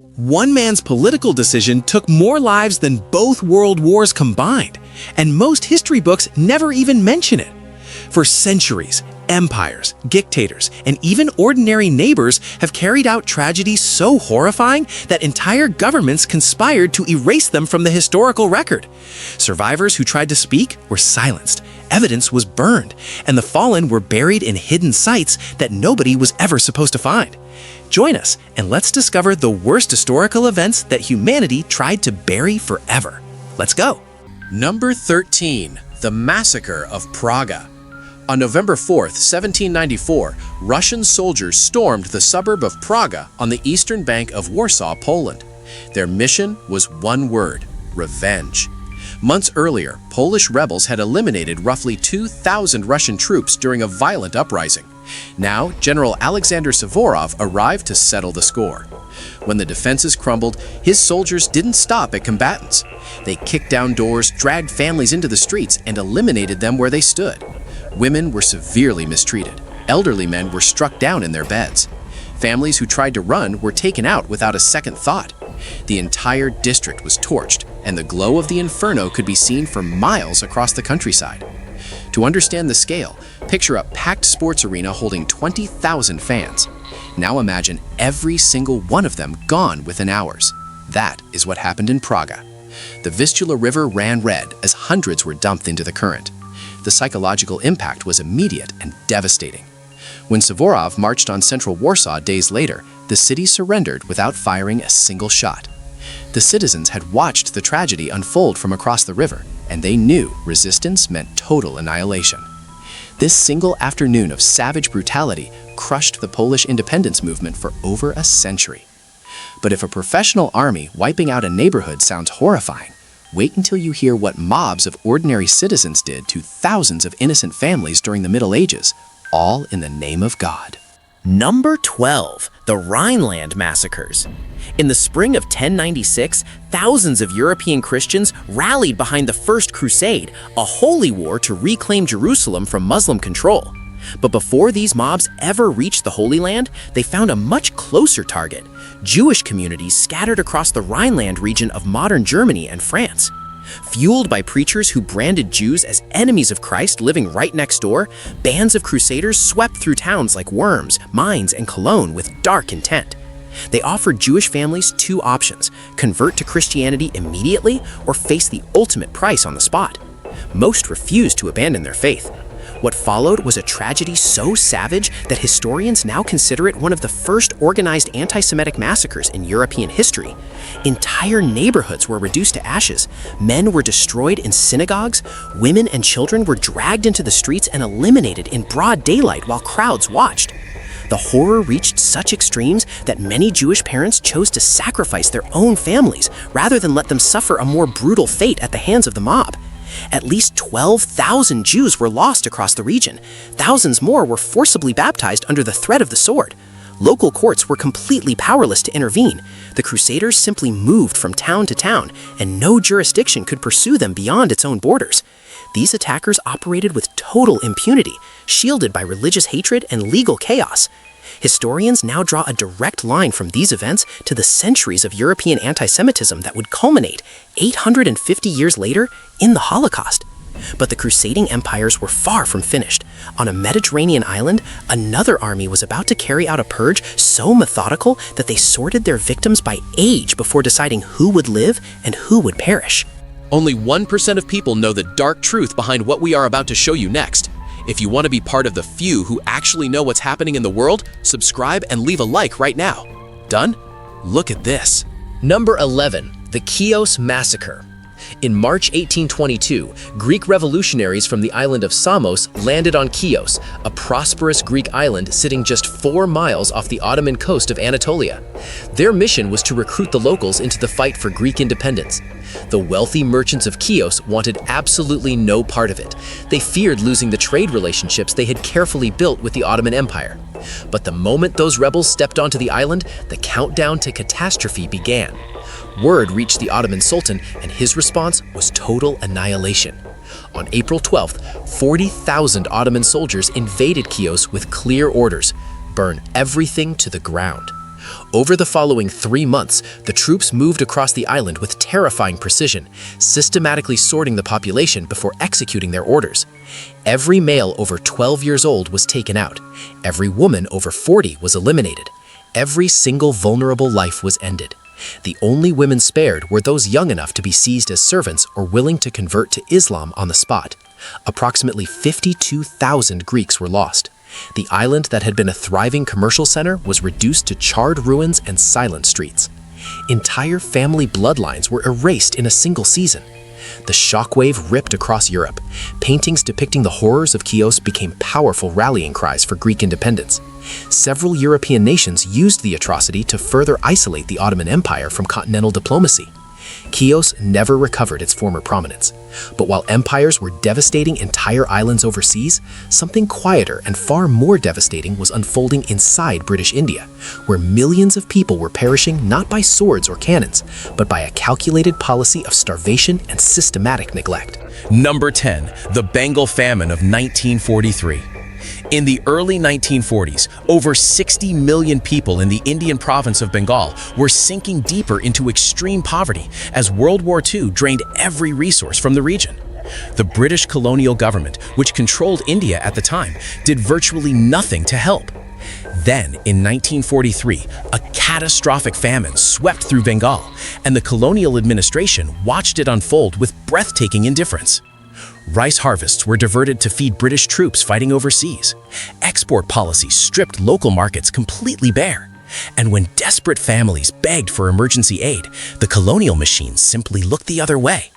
One man's political decision took more lives than both world wars combined, and most history books never even mention it. For centuries, empires, dictators, and even ordinary neighbors have carried out tragedies so horrifying that entire governments conspired to erase them from the historical record. Survivors who tried to speak were silenced, evidence was burned, and the fallen were buried in hidden sites that nobody was ever supposed to find. Join us and let's discover the worst historical events that humanity tried to bury forever. Let's go! Number 13. The Massacre of Praga. On November 4th, 1794, Russian soldiers stormed the suburb of Praga on the eastern bank of Warsaw, Poland. Their mission was one word: revenge. Months earlier, Polish rebels had eliminated roughly 2,000 Russian troops during a violent uprising. Now, General Alexander Suvorov arrived to settle the score. When the defenses crumbled, his soldiers didn't stop at combatants. They kicked down doors, dragged families into the streets, and eliminated them where they stood. Women were severely mistreated. Elderly men were struck down in their beds. Families who tried to run were taken out without a second thought. The entire district was torched, and the glow of the inferno could be seen for miles across the countryside. To understand the scale, picture a packed sports arena holding 20,000 fans. Now imagine every single one of them gone within hours. That is what happened in Praga. The Vistula River ran red as hundreds were dumped into the current. The psychological impact was immediate and devastating. When Suvorov marched on central Warsaw days later, the city surrendered without firing a single shot. The citizens had watched the tragedy unfold from across the river, and they knew resistance meant total annihilation. This single afternoon of savage brutality crushed the Polish independence movement for over a century. But if a professional army wiping out a neighborhood sounds horrifying, wait until you hear what mobs of ordinary citizens did to thousands of innocent families during the Middle Ages, all in the name of God. Number 12. The Rhineland Massacres. In the spring of 1096, thousands of European Christians rallied behind the First Crusade, a holy war to reclaim Jerusalem from Muslim control. But before these mobs ever reached the Holy Land, they found a much closer target: Jewish communities scattered across the Rhineland region of modern Germany and France. Fueled by preachers who branded Jews as enemies of Christ living right next door, bands of crusaders swept through towns like Worms, Mainz, and Cologne with dark intent. They offered Jewish families two options: convert to Christianity immediately or face the ultimate price on the spot. Most refused to abandon their faith. What followed was a tragedy so savage that historians now consider it one of the first organized anti-Semitic massacres in European history. Entire neighborhoods were reduced to ashes, men were destroyed in synagogues, women and children were dragged into the streets and eliminated in broad daylight while crowds watched. The horror reached such extremes that many Jewish parents chose to sacrifice their own families rather than let them suffer a more brutal fate at the hands of the mob. At least 12,000 Jews were lost across the region. Thousands more were forcibly baptized under the threat of the sword. Local courts were completely powerless to intervene. The Crusaders simply moved from town to town, and no jurisdiction could pursue them beyond its own borders. These attackers operated with total impunity, shielded by religious hatred and legal chaos. Historians now draw a direct line from these events to the centuries of European anti-Semitism that would culminate 850 years later in the Holocaust. But the crusading empires were far from finished. On a Mediterranean island, another army was about to carry out a purge so methodical that they sorted their victims by age before deciding who would live and who would perish. Only 1% of people know the dark truth behind what we are about to show you next. If you want to be part of the few who actually know what's happening in the world, subscribe and leave a like right now. Done? Look at this. Number 11. The Chios Massacre. In March 1822, Greek revolutionaries from the island of Samos landed on Chios, a prosperous Greek island sitting just 4 miles off the Ottoman coast of Anatolia. Their mission was to recruit the locals into the fight for Greek independence. The wealthy merchants of Chios wanted absolutely no part of it. They feared losing the trade relationships they had carefully built with the Ottoman Empire. But the moment those rebels stepped onto the island, the countdown to catastrophe began. Word reached the Ottoman Sultan, and his response was total annihilation. On April 12th, 40,000 Ottoman soldiers invaded Chios with clear orders: burn everything to the ground. Over the following 3 months, the troops moved across the island with terrifying precision, systematically sorting the population before executing their orders. Every male over 12 years old was taken out. Every woman over 40 was eliminated. Every single vulnerable life was ended. The only women spared were those young enough to be seized as servants or willing to convert to Islam on the spot. Approximately 52,000 Greeks were lost. The island that had been a thriving commercial center was reduced to charred ruins and silent streets. Entire family bloodlines were erased in a single season. The shockwave ripped across Europe. Paintings depicting the horrors of Chios became powerful rallying cries for Greek independence. Several European nations used the atrocity to further isolate the Ottoman Empire from continental diplomacy. Chios never recovered its former prominence. But while empires were devastating entire islands overseas, something quieter and far more devastating was unfolding inside British India, where millions of people were perishing not by swords or cannons, but by a calculated policy of starvation and systematic neglect. Number 10. The Bengal Famine of 1943. In the early 1940s, over 60 million people in the Indian province of Bengal were sinking deeper into extreme poverty as World War II drained every resource from the region. The British colonial government, which controlled India at the time, did virtually nothing to help. Then, in 1943, a catastrophic famine swept through Bengal, and the colonial administration watched it unfold with breathtaking indifference. Rice harvests were diverted to feed British troops fighting overseas. Export policies stripped local markets completely bare. And when desperate families begged for emergency aid, the colonial machine simply looked the other way.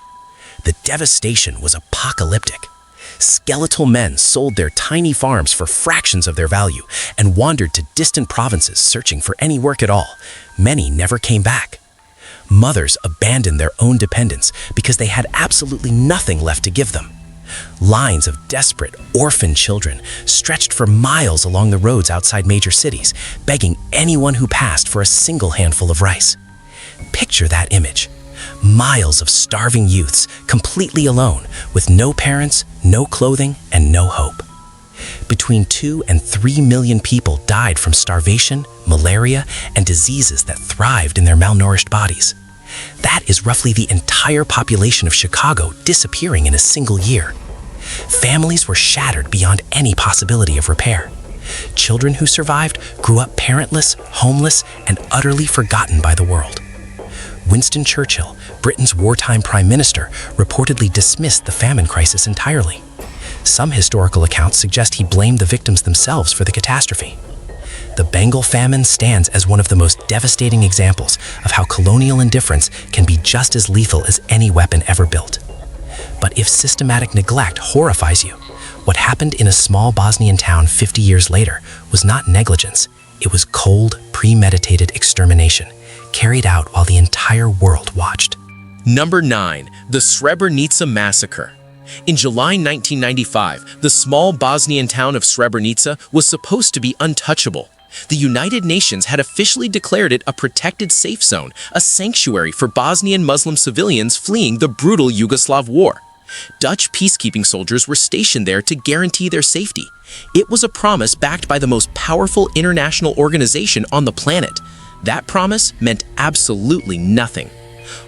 The devastation was apocalyptic. Skeletal men sold their tiny farms for fractions of their value and wandered to distant provinces searching for any work at all. Many never came back. Mothers abandoned their own dependents because they had absolutely nothing left to give them. Lines of desperate, orphaned children stretched for miles along the roads outside major cities, begging anyone who passed for a single handful of rice. Picture that image. Miles of starving youths, completely alone, with no parents, no clothing, and no hope. Between 2 and 3 million people died from starvation, malaria, and diseases that thrived in their malnourished bodies. That is roughly the entire population of Chicago disappearing in a single year. Families were shattered beyond any possibility of repair. Children who survived grew up parentless, homeless, and utterly forgotten by the world. Winston Churchill, Britain's wartime prime minister, reportedly dismissed the famine crisis entirely. Some historical accounts suggest he blamed the victims themselves for the catastrophe. The Bengal famine stands as one of the most devastating examples of how colonial indifference can be just as lethal as any weapon ever built. But if systematic neglect horrifies you, what happened in a small Bosnian town 50 years later was not negligence. It was cold, premeditated extermination, carried out while the entire world watched. Number 9. The Srebrenica Massacre. In July 1995, the small Bosnian town of Srebrenica was supposed to be untouchable. The United Nations had officially declared it a protected safe zone, a sanctuary for Bosnian Muslim civilians fleeing the brutal Yugoslav war. Dutch peacekeeping soldiers were stationed there to guarantee their safety. It was a promise backed by the most powerful international organization on the planet. That promise meant absolutely nothing.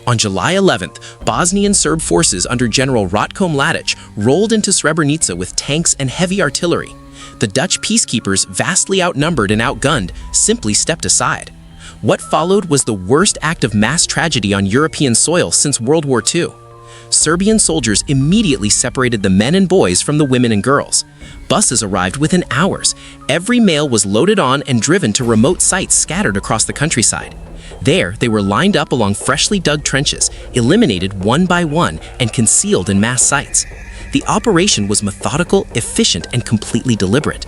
On July 11th, Bosnian Serb forces under General Ratko Mladic rolled into Srebrenica with tanks and heavy artillery. The Dutch peacekeepers, vastly outnumbered and outgunned, simply stepped aside. What followed was the worst act of mass tragedy on European soil since World War II. Serbian soldiers immediately separated the men and boys from the women and girls. Buses arrived within hours. Every male was loaded on and driven to remote sites scattered across the countryside. There, they were lined up along freshly dug trenches, eliminated one by one, and concealed in mass sites. The operation was methodical, efficient, and completely deliberate.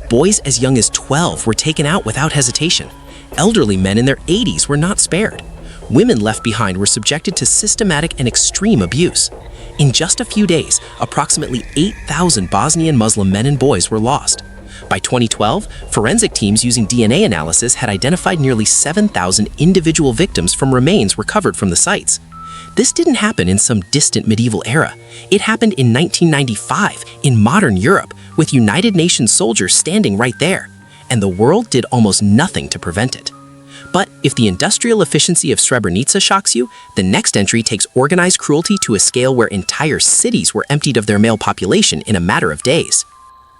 Boys as young as 12 were taken out without hesitation. Elderly men in their 80s were not spared. Women left behind were subjected to systematic and extreme abuse. In just a few days, approximately 8,000 Bosnian Muslim men and boys were lost. By 2012, forensic teams using DNA analysis had identified nearly 7,000 individual victims from remains recovered from the sites. This didn't happen in some distant medieval era. It happened in 1995 in modern Europe, with United Nations soldiers standing right there, and the world did almost nothing to prevent it. But if the industrial efficiency of Srebrenica shocks you, the next entry takes organized cruelty to a scale where entire cities were emptied of their male population in a matter of days.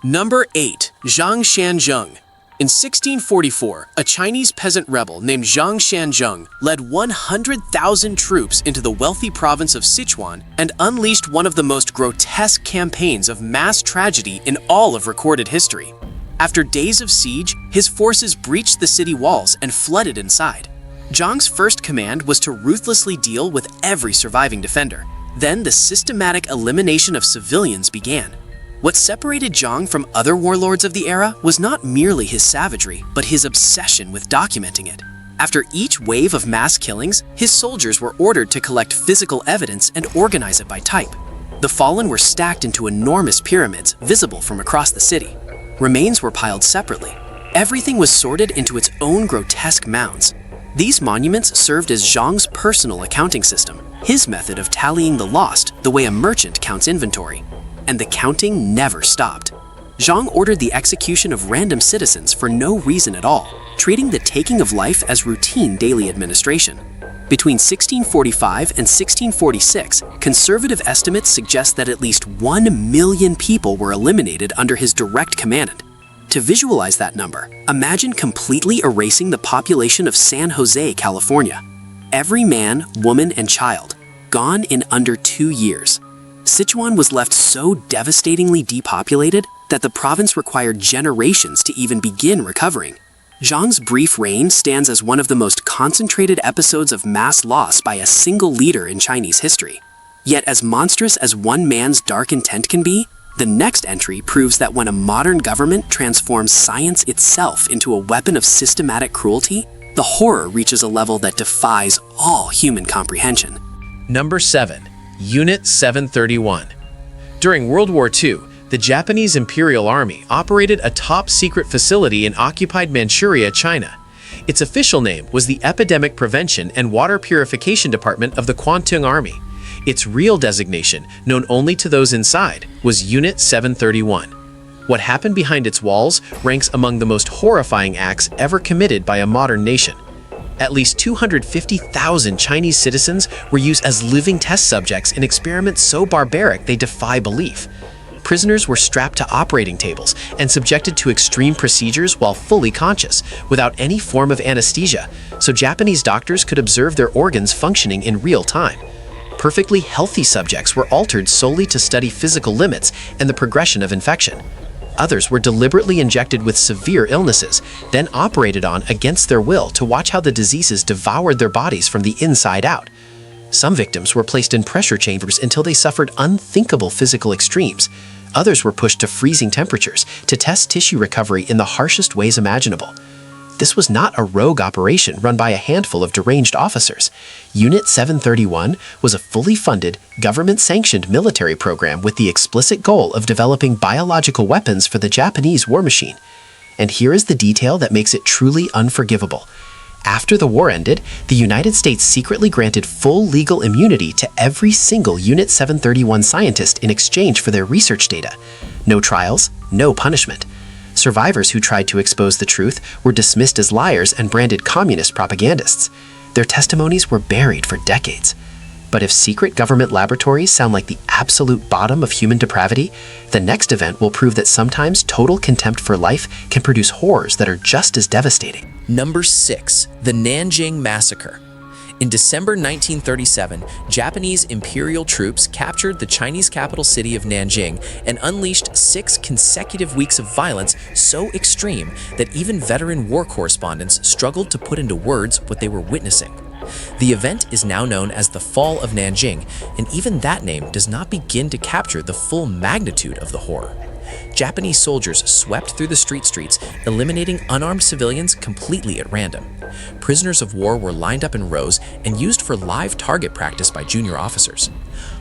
Number 8. Zhang Shanzheng. In 1644, a Chinese peasant rebel named Zhang Shanzheng led 100,000 troops into the wealthy province of Sichuan and unleashed one of the most grotesque campaigns of mass tragedy in all of recorded history. After days of siege, his forces breached the city walls and flooded inside. Zhang's first command was to ruthlessly deal with every surviving defender. Then the systematic elimination of civilians began. What separated Zhang from other warlords of the era was not merely his savagery, but his obsession with documenting it. After each wave of mass killings, his soldiers were ordered to collect physical evidence and organize it by type. The fallen were stacked into enormous pyramids visible from across the city. Remains were piled separately. Everything was sorted into its own grotesque mounds. These monuments served as Zhang's personal accounting system, his method of tallying the lost the way a merchant counts inventory. And the counting never stopped. Zhang ordered the execution of random citizens for no reason at all, treating the taking of life as routine daily administration. Between 1645 and 1646, conservative estimates suggest that at least 1 million people were eliminated under his direct command. To visualize that number, imagine completely erasing the population of San Jose, California. Every man, woman, and child, gone in under 2 years. Sichuan was left so devastatingly depopulated that the province required generations to even begin recovering. Zhang's brief reign stands as one of the most concentrated episodes of mass loss by a single leader in Chinese history. Yet as monstrous as one man's dark intent can be, the next entry proves that when a modern government transforms science itself into a weapon of systematic cruelty, the horror reaches a level that defies all human comprehension. Number 7. Unit 731. During World War II, the Japanese Imperial Army operated a top-secret facility in occupied Manchuria, China. Its official name was the Epidemic Prevention and Water Purification Department of the Kwantung Army. Its real designation, known only to those inside, was Unit 731. What happened behind its walls ranks among the most horrifying acts ever committed by a modern nation. At least 250,000 Chinese citizens were used as living test subjects in experiments so barbaric they defy belief. Prisoners were strapped to operating tables and subjected to extreme procedures while fully conscious, without any form of anesthesia, so Japanese doctors could observe their organs functioning in real time. Perfectly healthy subjects were altered solely to study physical limits and the progression of infection. Others were deliberately injected with severe illnesses, then operated on against their will to watch how the diseases devoured their bodies from the inside out. Some victims were placed in pressure chambers until they suffered unthinkable physical extremes. Others were pushed to freezing temperatures to test tissue recovery in the harshest ways imaginable. This was not a rogue operation run by a handful of deranged officers. Unit 731 was a fully funded, government-sanctioned military program with the explicit goal of developing biological weapons for the Japanese war machine. And here is the detail that makes it truly unforgivable. After the war ended, the United States secretly granted full legal immunity to every single Unit 731 scientist in exchange for their research data. No trials, no punishment. Survivors who tried to expose the truth were dismissed as liars and branded communist propagandists. Their testimonies were buried for decades. But if secret government laboratories sound like the absolute bottom of human depravity, the next event will prove that sometimes total contempt for life can produce horrors that are just as devastating. Number 6. The Nanjing Massacre. In December 1937, Japanese imperial troops captured the Chinese capital city of Nanjing and unleashed 6 consecutive weeks of violence so extreme that even veteran war correspondents struggled to put into words what they were witnessing. The event is now known as the Fall of Nanjing, and even that name does not begin to capture the full magnitude of the horror. Japanese soldiers swept through the streets, eliminating unarmed civilians completely at random. Prisoners of war were lined up in rows and used for live target practice by junior officers.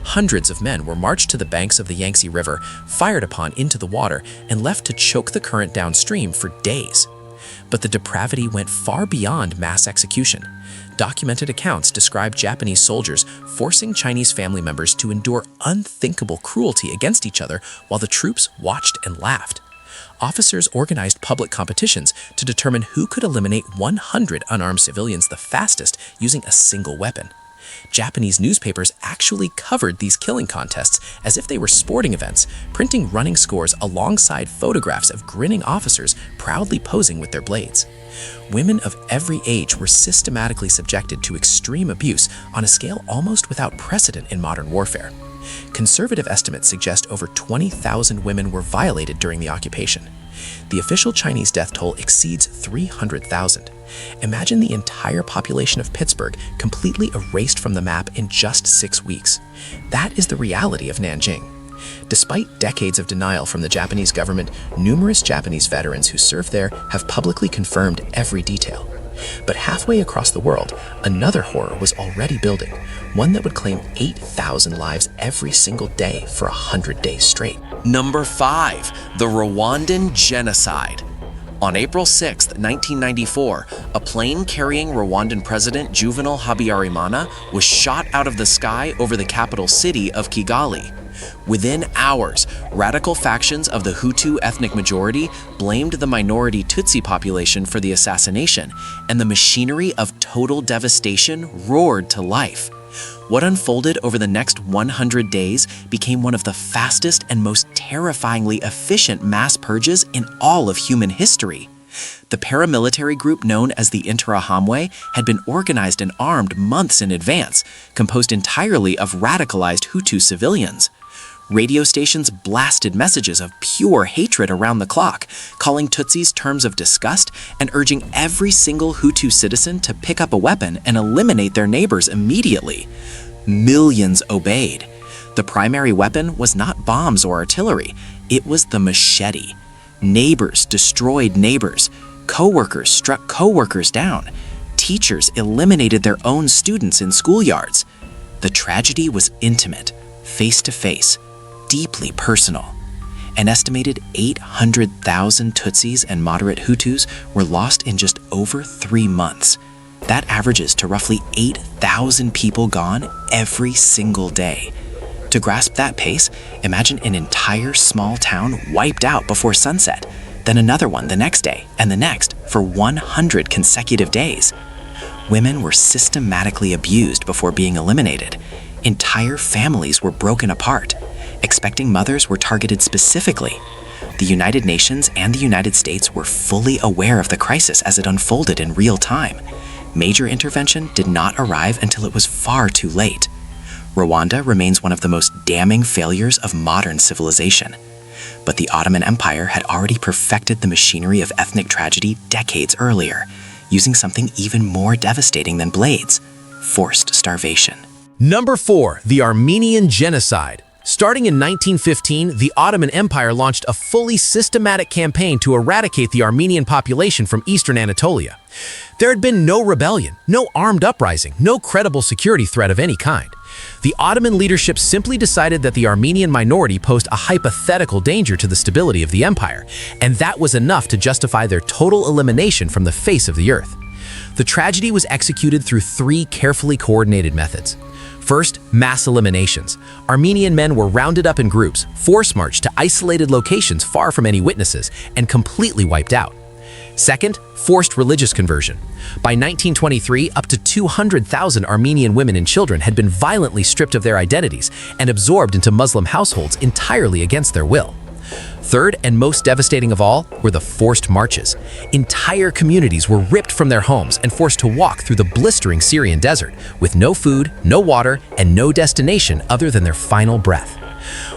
Hundreds of men were marched to the banks of the Yangtze River, fired upon into the water, and left to choke the current downstream for days. But the depravity went far beyond mass execution. Documented accounts describe Japanese soldiers forcing Chinese family members to endure unthinkable cruelty against each other while the troops watched and laughed. Officers organized public competitions to determine who could eliminate 100 unarmed civilians the fastest using a single weapon. Japanese newspapers actually covered these killing contests as if they were sporting events, printing running scores alongside photographs of grinning officers proudly posing with their blades. Women of every age were systematically subjected to extreme abuse on a scale almost without precedent in modern warfare. Conservative estimates suggest over 20,000 women were violated during the occupation. The official Chinese death toll exceeds 300,000. Imagine the entire population of Pittsburgh completely erased from the map in just 6 weeks. That is the reality of Nanjing. Despite decades of denial from the Japanese government, numerous Japanese veterans who served there have publicly confirmed every detail. But halfway across the world, another horror was already building, one that would claim 8,000 lives every single day for 100 days straight. Number 5. The Rwandan Genocide. On April 6, 1994, a plane carrying Rwandan President Juvenal Habyarimana was shot out of the sky over the capital city of Kigali. Within hours, radical factions of the Hutu ethnic majority blamed the minority Tutsi population for the assassination, and the machinery of total devastation roared to life. What unfolded over the next 100 days became one of the fastest and most terrifyingly efficient mass purges in all of human history. The paramilitary group known as the Interahamwe had been organized and armed months in advance, composed entirely of radicalized Hutu civilians. Radio stations blasted messages of pure hatred around the clock, calling Tutsis terms of disgust and urging every single Hutu citizen to pick up a weapon and eliminate their neighbors immediately. Millions obeyed. The primary weapon was not bombs or artillery, it was the machete. Neighbors destroyed neighbors. Co-workers struck co-workers down. Teachers eliminated their own students in schoolyards. The tragedy was intimate, face-to-face, deeply personal. An estimated 800,000 Tutsis and moderate Hutus were lost in just over 3 months. That averages to roughly 8,000 people gone every single day. To grasp that pace, imagine an entire small town wiped out before sunset, then another one the next day, and the next for 100 consecutive days. Women were systematically abused before being eliminated. Entire families were broken apart. Expecting mothers were targeted specifically. The United Nations and the United States were fully aware of the crisis as it unfolded in real time. Major intervention did not arrive until it was far too late. Rwanda remains one of the most damning failures of modern civilization. But the Ottoman Empire had already perfected the machinery of ethnic tragedy decades earlier, using something even more devastating than blades: forced starvation. Number 4. The Armenian Genocide. Starting in 1915, the Ottoman Empire launched a fully systematic campaign to eradicate the Armenian population from eastern Anatolia. There had been no rebellion, no armed uprising, no credible security threat of any kind. The Ottoman leadership simply decided that the Armenian minority posed a hypothetical danger to the stability of the empire, and that was enough to justify their total elimination from the face of the earth. The tragedy was executed through 3 carefully coordinated methods. First, mass eliminations. Armenian men were rounded up in groups, force-marched to isolated locations far from any witnesses, and completely wiped out. Second, forced religious conversion. By 1923, up to 200,000 Armenian women and children had been violently stripped of their identities and absorbed into Muslim households entirely against their will. Third, and most devastating of all, were the forced marches. Entire communities were ripped from their homes and forced to walk through the blistering Syrian desert, with no food, no water, and no destination other than their final breath.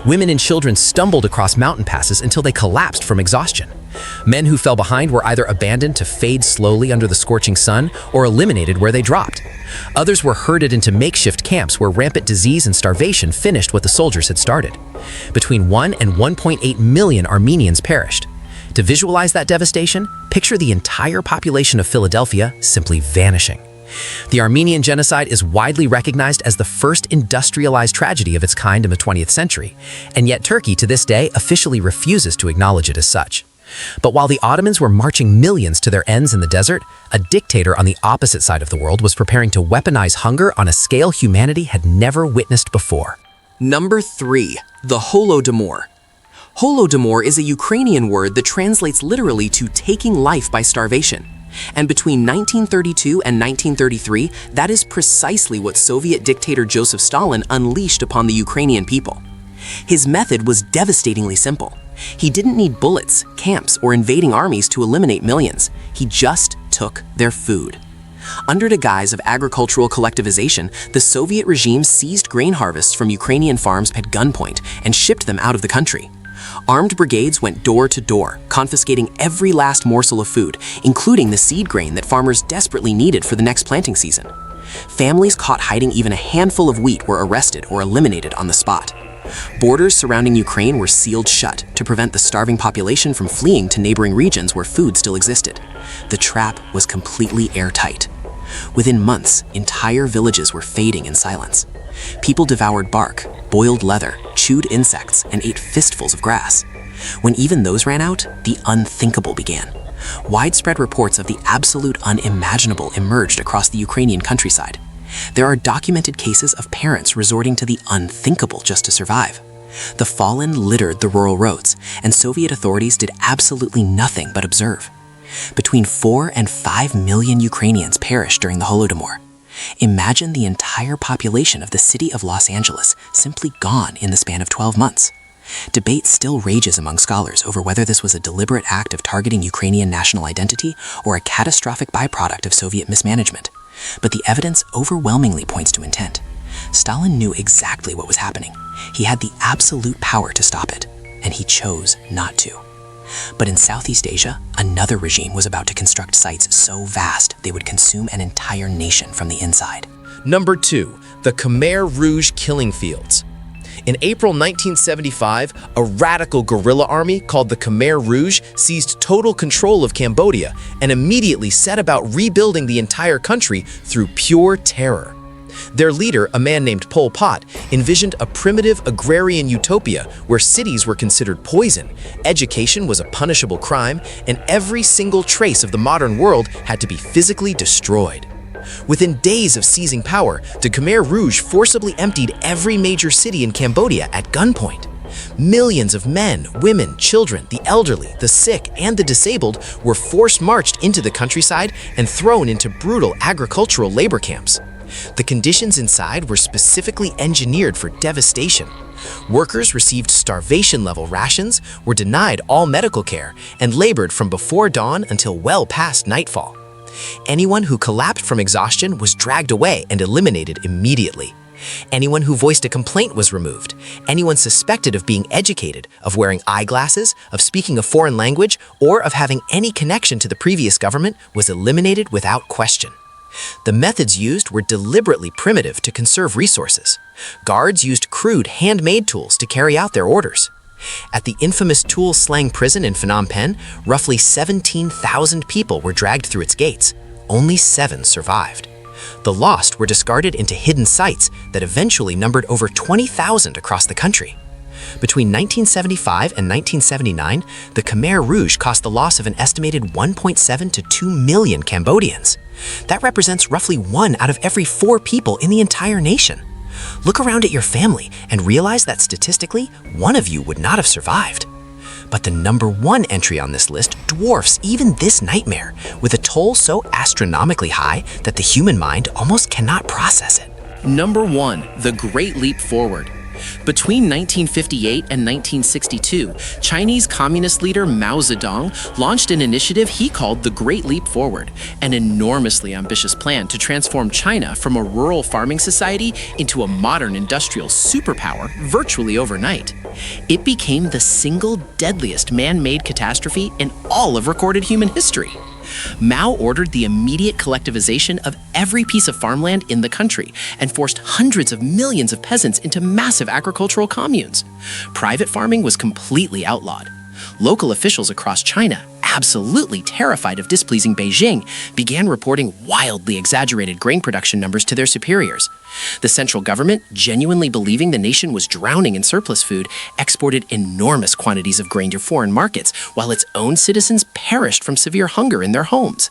Women and children stumbled across mountain passes until they collapsed from exhaustion. Men who fell behind were either abandoned to fade slowly under the scorching sun or eliminated where they dropped. Others were herded into makeshift camps where rampant disease and starvation finished what the soldiers had started. Between 1 and 1.8 million Armenians perished. To visualize that devastation, picture the entire population of Philadelphia simply vanishing. The Armenian Genocide is widely recognized as the first industrialized tragedy of its kind in the 20th century, and yet Turkey to this day officially refuses to acknowledge it as such. But while the Ottomans were marching millions to their ends in the desert, a dictator on the opposite side of the world was preparing to weaponize hunger on a scale humanity had never witnessed before. Number 3. The Holodomor. Holodomor is a Ukrainian word that translates literally to taking life by starvation. And between 1932 and 1933, that is precisely what Soviet dictator Joseph Stalin unleashed upon the Ukrainian people. His method was devastatingly simple. He didn't need bullets, camps, or invading armies to eliminate millions. He just took their food. Under the guise of agricultural collectivization, the Soviet regime seized grain harvests from Ukrainian farms at gunpoint and shipped them out of the country. Armed brigades went door to door, confiscating every last morsel of food, including the seed grain that farmers desperately needed for the next planting season. Families caught hiding even a handful of wheat were arrested or eliminated on the spot. Borders surrounding Ukraine were sealed shut to prevent the starving population from fleeing to neighboring regions where food still existed. The trap was completely airtight. Within months, entire villages were fading in silence. People devoured bark, boiled leather, chewed insects, and ate fistfuls of grass. When even those ran out, the unthinkable began. Widespread reports of the absolute unimaginable emerged across the Ukrainian countryside. There are documented cases of parents resorting to the unthinkable just to survive. The fallen littered the rural roads, and Soviet authorities did absolutely nothing but observe. Between 4 and 5 million Ukrainians perished during the Holodomor. Imagine the entire population of the city of Los Angeles simply gone in the span of 12 months. Debate still rages among scholars over whether this was a deliberate act of targeting Ukrainian national identity or a catastrophic byproduct of Soviet mismanagement. But the evidence overwhelmingly points to intent. Stalin knew exactly what was happening. He had the absolute power to stop it, and he chose not to. But in Southeast Asia, another regime was about to construct sites so vast they would consume an entire nation from the inside. Number 2. The Khmer Rouge killing fields. In April 1975, a radical guerrilla army called the Khmer Rouge seized total control of Cambodia and immediately set about rebuilding the entire country through pure terror. Their leader, a man named Pol Pot, envisioned a primitive agrarian utopia where cities were considered poison, education was a punishable crime, and every single trace of the modern world had to be physically destroyed. Within days of seizing power, the Khmer Rouge forcibly emptied every major city in Cambodia at gunpoint. Millions of men, women, children, the elderly, the sick, and the disabled were force-marched into the countryside and thrown into brutal agricultural labor camps. The conditions inside were specifically engineered for devastation. Workers received starvation-level rations, were denied all medical care, and labored from before dawn until well past nightfall. Anyone who collapsed from exhaustion was dragged away and eliminated immediately. Anyone who voiced a complaint was removed. Anyone suspected of being educated, of wearing eyeglasses, of speaking a foreign language, or of having any connection to the previous government was eliminated without question. The methods used were deliberately primitive to conserve resources. Guards used crude handmade tools to carry out their orders. At the infamous Tool Slang prison in Phnom Penh, roughly 17,000 people were dragged through its gates. Only 7 survived. The lost were discarded into hidden sites that eventually numbered over 20,000 across the country. Between 1975 and 1979, the Khmer Rouge cost the loss of an estimated 1.7 to 2 million Cambodians. That represents roughly 1 out of every 4 people in the entire nation. Look around at your family and realize that statistically, 1 of you would not have survived. But the number 1 entry on this list dwarfs even this nightmare, with a toll so astronomically high that the human mind almost cannot process it. Number 1. The Great Leap Forward. Between 1958 and 1962, Chinese Communist leader Mao Zedong launched an initiative he called the Great Leap Forward, an enormously ambitious plan to transform China from a rural farming society into a modern industrial superpower virtually overnight. It became the single deadliest man-made catastrophe in all of recorded human history. Mao ordered the immediate collectivization of every piece of farmland in the country and forced hundreds of millions of peasants into massive agricultural communes. Private farming was completely outlawed. Local officials across China, absolutely terrified of displeasing Beijing, began reporting wildly exaggerated grain production numbers to their superiors. The central government, genuinely believing the nation was drowning in surplus food, exported enormous quantities of grain to foreign markets, while its own citizens perished from severe hunger in their homes.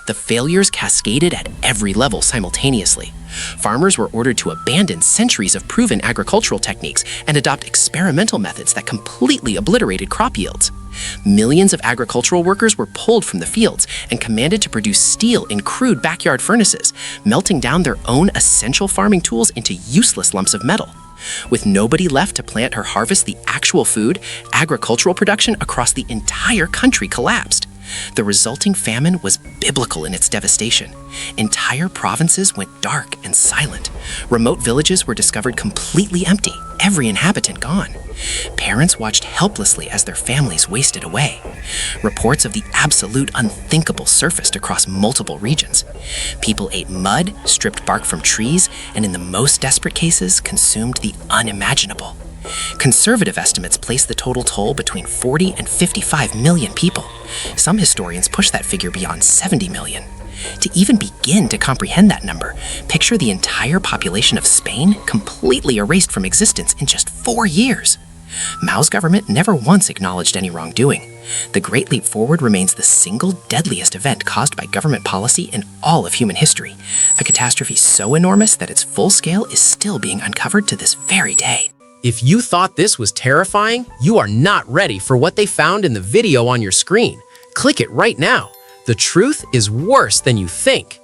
The failures cascaded at every level simultaneously. Farmers were ordered to abandon centuries of proven agricultural techniques and adopt experimental methods that completely obliterated crop yields. Millions of agricultural workers were pulled from the fields and commanded to produce steel in crude backyard furnaces, melting down their own essential farming tools into useless lumps of metal. With nobody left to plant or harvest the actual food, agricultural production across the entire country collapsed. The resulting famine was biblical in its devastation. Entire provinces went dark and silent. Remote villages were discovered completely empty, every inhabitant gone. Parents watched helplessly as their families wasted away. Reports of the absolute unthinkable surfaced across multiple regions. People ate mud, stripped bark from trees, and in the most desperate cases, consumed the unimaginable. Conservative estimates place the total toll between 40 and 55 million people. Some historians push that figure beyond 70 million. To even begin to comprehend that number, picture the entire population of Spain completely erased from existence in just 4 years. Mao's government never once acknowledged any wrongdoing. The Great Leap Forward remains the single deadliest event caused by government policy in all of human history, a catastrophe so enormous that its full scale is still being uncovered to this very day. If you thought this was terrifying, you are not ready for what they found in the video on your screen. Click it right now. The truth is worse than you think.